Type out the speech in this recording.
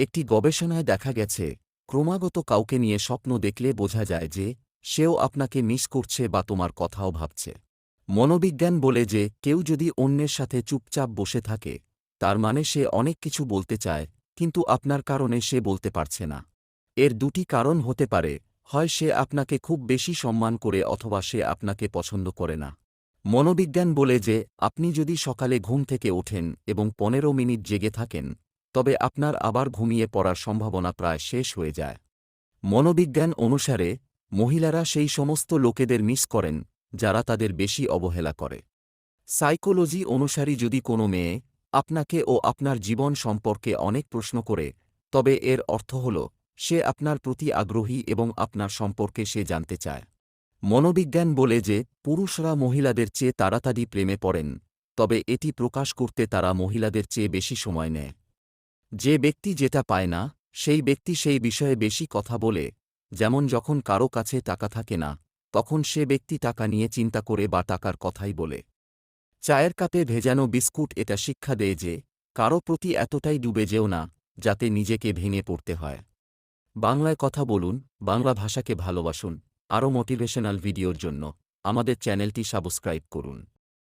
একটি গবেষণায় দেখা গেছে, ক্রমাগত কাউকে নিয়ে স্বপ্ন দেখলে বোঝা যায় যে সেও আপনাকে মিস করছে বা তোমার কথাও ভাবছে। মনোবিজ্ঞান বলে যে কেউ যদি অন্যের সাথে চুপচাপ বসে থাকে, তার মানে সে অনেক কিছু বলতে চায়, কিন্তু আপনার কারণে সে বলতে পারছে না। এর দুটি কারণ হতে পারে, হয় সে আপনাকে খুব বেশি সম্মান করে অথবা সে আপনাকে পছন্দ করে না। মনোবিজ্ঞান বলে যে আপনি যদি সকালে ঘুম থেকে ওঠেন এবং ১৫ মিনিট জেগে থাকেন, তবে আপনার আবার ঘুমিয়ে পড়ার সম্ভাবনা প্রায় শেষ হয়ে যায়। মনোবিজ্ঞান অনুসারে মহিলারা সেই সমস্ত লোকেদের মিস করেন যারা তাদের বেশি অবহেলা করে। সাইকোলজি অনুসারী যদি কোনো মেয়ে আপনাকে ও আপনার জীবন সম্পর্কে অনেক প্রশ্ন করে, তবে এর অর্থ হল সে আপনার প্রতি আগ্রহী এবং আপনার সম্পর্কে সে জানতে চায়। মনোবিজ্ঞান বলে যে পুরুষরা মহিলাদের চেয়ে তাড়াতাড়ি প্রেমে পড়েন, তবে এটি প্রকাশ করতে তারা মহিলাদের চেয়ে বেশি সময় নেয়। যে ব্যক্তি যেটা পায় না, সেই ব্যক্তি সেই বিষয়ে বেশি কথা বলে, যেমন যখন কারো কাছে টাকা থাকে না, তখন সে ব্যক্তি টাকা নিয়ে চিন্তা করে বা টাকার কথাই বলে। চায়ের কাপে ভেজানো বিস্কুট এটা শিক্ষা দেয় যে কারো প্রতি এতটাই ডুবে যেও না যাতে নিজেকে ভেঙে পড়তে হয়। বাংলায় কথা বলুন, বাংলা ভাষাকে ভালোবাসুন। আরও মোটিভেশনাল ভিডিওর জন্য আমাদের চ্যানেলটি সাবস্ক্রাইব করুন।